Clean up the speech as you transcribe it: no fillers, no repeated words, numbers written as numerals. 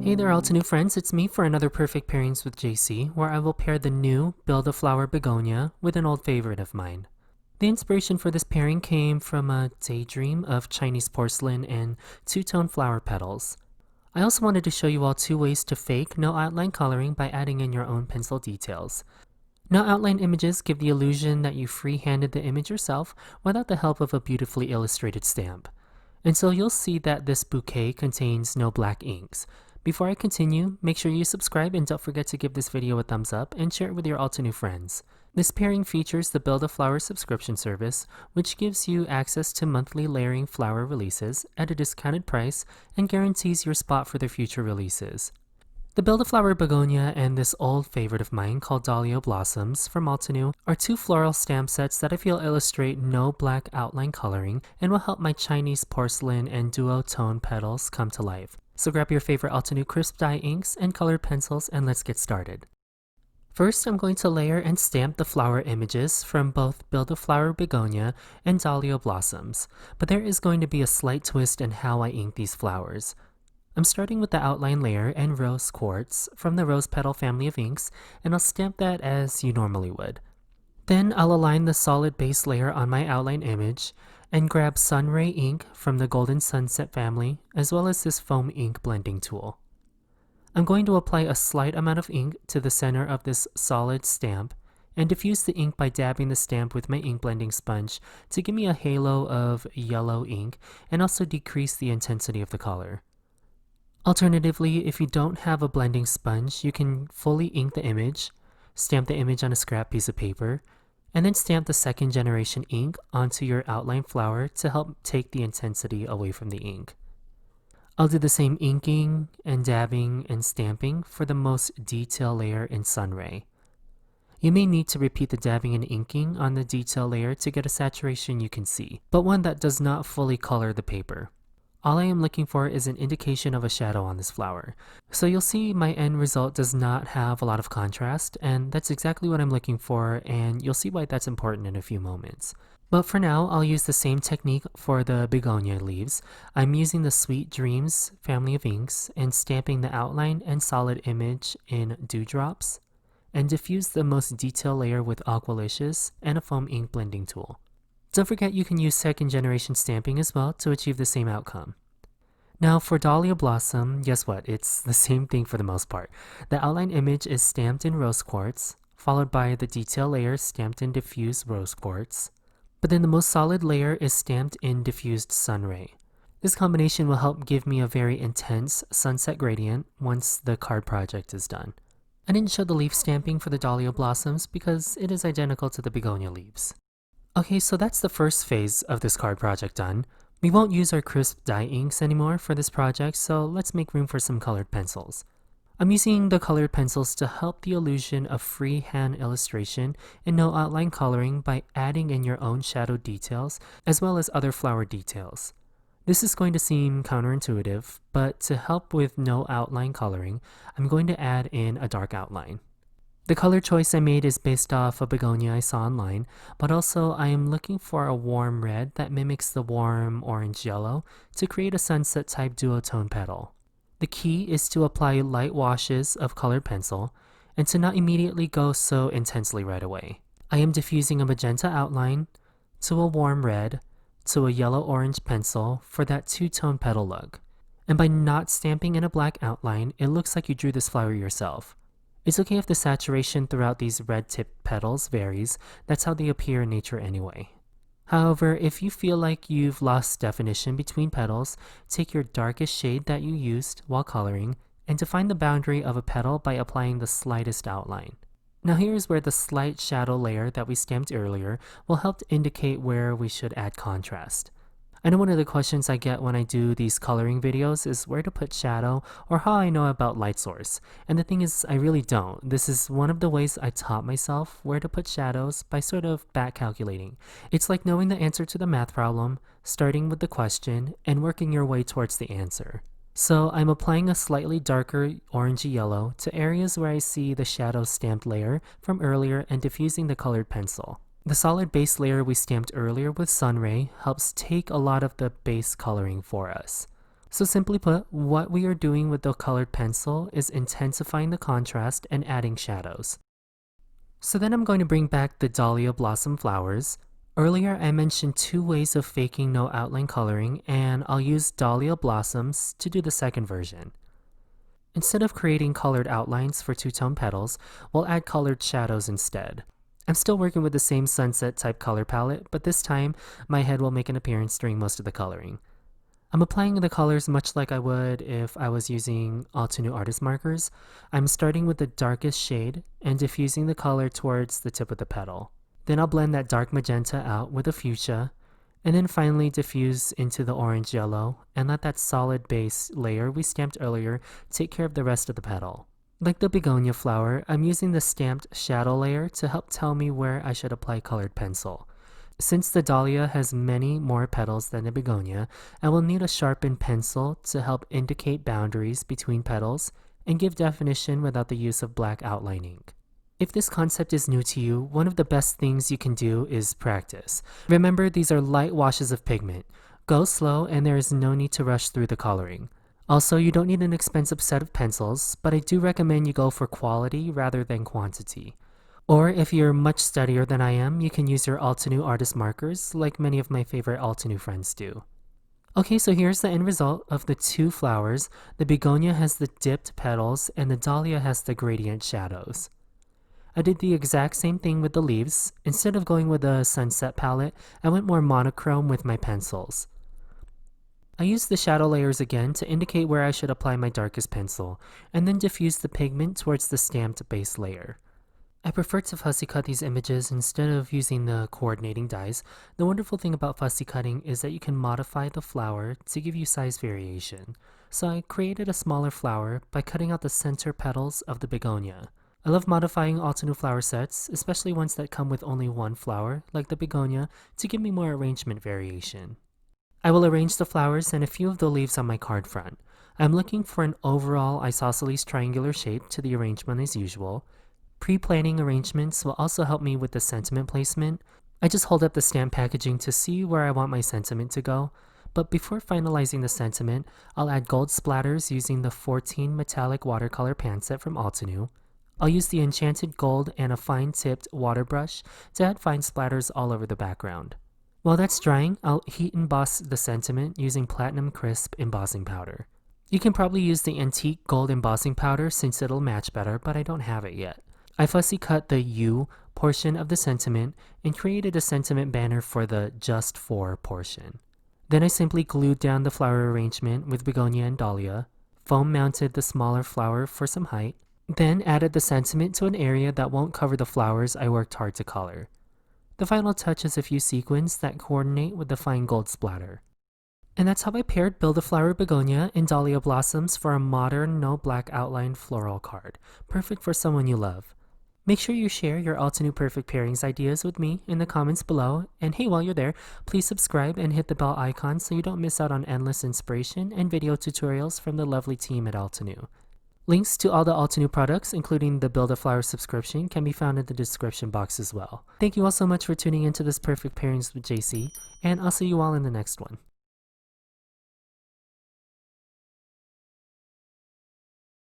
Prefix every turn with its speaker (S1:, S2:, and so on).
S1: Hey there Altenew friends, it's me for another Perfect Pairings with Jaycee, where I will pair the new Build-A-Flower Begonia with an old favorite of mine. The inspiration for this pairing came from a daydream of Chinese porcelain and two-tone flower petals. I also wanted to show you all two ways to fake no outline coloring by adding in your own pencil details. No outline images give the illusion that you free-handed the image yourself without the help of a beautifully illustrated stamp. And so you'll see that this bouquet contains no black inks. Before I continue, make sure you subscribe and don't forget to give this video a thumbs up and share it with your Altenew friends. This pairing features the Build-A-Flower subscription service, which gives you access to monthly layering flower releases at a discounted price and guarantees your spot for their future releases. The Build-A-Flower Begonia and this old favorite of mine called Dahlia Blossoms from Altenew are two floral stamp sets that I feel illustrate no black outline coloring and will help my Chinese porcelain and duo-tone petals come to life. So grab your favorite Altenew crisp dye inks and colored pencils and let's get started. First, I'm going to layer and stamp the flower images from both Build-A-Flower Begonia and Dahlia Blossoms, but there is going to be a slight twist in how I ink these flowers. I'm starting with the outline layer and rose quartz from the Rose Petal family of inks, and I'll stamp that as you normally would. Then I'll align the solid base layer on my outline image and grab Sunray ink from the Golden Sunset family, as well as this foam ink blending tool. I'm going to apply a slight amount of ink to the center of this solid stamp and diffuse the ink by dabbing the stamp with my ink blending sponge to give me a halo of yellow ink and also decrease the intensity of the color. Alternatively, if you don't have a blending sponge, you can fully ink the image, stamp the image on a scrap piece of paper, and then stamp the second generation ink onto your outline flower to help take the intensity away from the ink. I'll do the same inking and dabbing and stamping for the most detail layer in Sunray. You may need to repeat the dabbing and inking on the detail layer to get a saturation you can see, but one that does not fully color the paper. All I am looking for is an indication of a shadow on this flower. So you'll see my end result does not have a lot of contrast, and that's exactly what I'm looking for, and you'll see why that's important in a few moments. But for now, I'll use the same technique for the begonia leaves. I'm using the Sweet Dreams family of inks and stamping the outline and solid image in dewdrops, and diffuse the most detailed layer with Aqualicious and a foam ink blending tool. Don't forget you can use second generation stamping as well to achieve the same outcome. Now for Dahlia Blossom, guess what? It's the same thing for the most part. The outline image is stamped in rose quartz, followed by the detail layer stamped in diffused rose quartz. But then the most solid layer is stamped in diffused sunray. This combination will help give me a very intense sunset gradient once the card project is done. I didn't show the leaf stamping for the Dahlia Blossoms because it is identical to the begonia leaves. Okay, so that's the first phase of this card project done. We won't use our crisp dye inks anymore for this project, so let's make room for some colored pencils. I'm using the colored pencils to help the illusion of freehand illustration and no outline coloring by adding in your own shadow details as well as other flower details. This is going to seem counterintuitive, but to help with no outline coloring, I'm going to add in a dark outline. The color choice I made is based off a begonia I saw online, but also I am looking for a warm red that mimics the warm orange yellow to create a sunset type duotone petal. The key is to apply light washes of colored pencil and to not immediately go so intensely right away. I am diffusing a magenta outline to a warm red to a yellow-orange pencil for that two-tone petal look. And by not stamping in a black outline, it looks like you drew this flower yourself. It's okay if the saturation throughout these red-tipped petals varies, that's how they appear in nature anyway. However, if you feel like you've lost definition between petals, take your darkest shade that you used while coloring and define the boundary of a petal by applying the slightest outline. Now here's where the slight shadow layer that we stamped earlier will help to indicate where we should add contrast. I know one of the questions I get when I do these coloring videos is where to put shadow or how I know about light source. And the thing is, I really don't. This is one of the ways I taught myself where to put shadows by sort of back calculating. It's like knowing the answer to the math problem, starting with the question, and working your way towards the answer. So I'm applying a slightly darker orangey yellow to areas where I see the shadow stamped layer from earlier and diffusing the colored pencil. The solid base layer we stamped earlier with Sunray helps take a lot of the base coloring for us. So simply put, what we are doing with the colored pencil is intensifying the contrast and adding shadows. So then I'm going to bring back the Dahlia blossom flowers. Earlier I mentioned 2 ways of faking no outline coloring, and I'll use Dahlia blossoms to do the second version. Instead of creating colored outlines for two-tone petals, we'll add colored shadows instead. I'm still working with the same sunset type color palette, but this time my head will make an appearance during most of the coloring. I'm applying the colors much like I would if I was using Altenew artist markers. I'm starting with the darkest shade and diffusing the color towards the tip of the petal. Then I'll blend that dark magenta out with a fuchsia, and then finally diffuse into the orange yellow and let that solid base layer we stamped earlier take care of the rest of the petal. Like the begonia flower, I'm using the stamped shadow layer to help tell me where I should apply colored pencil. Since the dahlia has many more petals than the begonia, I will need a sharpened pencil to help indicate boundaries between petals and give definition without the use of black outline ink. If this concept is new to you, one of the best things you can do is practice. Remember, these are light washes of pigment. Go slow and there is no need to rush through the coloring. Also, you don't need an expensive set of pencils, but I do recommend you go for quality rather than quantity. Or if you're much steadier than I am, you can use your Altenew artist markers like many of my favorite Altenew friends do. Okay, so here's the end result of the 2 flowers. The begonia has the dipped petals and the dahlia has the gradient shadows. I did the exact same thing with the leaves. Instead of going with a sunset palette, I went more monochrome with my pencils. I used the shadow layers again to indicate where I should apply my darkest pencil, and then diffuse the pigment towards the stamped base layer. I prefer to fussy cut these images instead of using the coordinating dies. The wonderful thing about fussy cutting is that you can modify the flower to give you size variation. So I created a smaller flower by cutting out the center petals of the begonia. I love modifying Altenew flower sets, especially ones that come with only 1 flower, like the begonia, to give me more arrangement variation. I will arrange the flowers and a few of the leaves on my card front. I'm looking for an overall isosceles triangular shape to the arrangement as usual. Pre-planning arrangements will also help me with the sentiment placement. I just hold up the stamp packaging to see where I want my sentiment to go. But before finalizing the sentiment, I'll add gold splatters using the 14 metallic watercolor pan set from Altenew. I'll use the enchanted gold and a fine-tipped water brush to add fine splatters all over the background. While that's drying, I'll heat emboss the sentiment using platinum crisp embossing powder. You can probably use the antique gold embossing powder since it'll match better, but I don't have it yet. I fussy cut the U portion of the sentiment and created a sentiment banner for the Just For portion. Then I simply glued down the flower arrangement with begonia and dahlia, foam mounted the smaller flower for some height, then added the sentiment to an area that won't cover the flowers I worked hard to color. The final touch is a few sequins that coordinate with the fine gold splatter. And that's how I paired Build a Flower Begonia and Dahlia Blossoms for a modern, no black outline floral card. Perfect for someone you love. Make sure you share your Altenew Perfect Pairings ideas with me in the comments below. And hey, while you're there, please subscribe and hit the bell icon so you don't miss out on endless inspiration and video tutorials from the lovely team at Altenew. Links to all the Altenew products, including the Build a Flower subscription, can be found in the description box as well. Thank you all so much for tuning into this Perfect Pairings with Jaycee, and I'll see you all in the next one.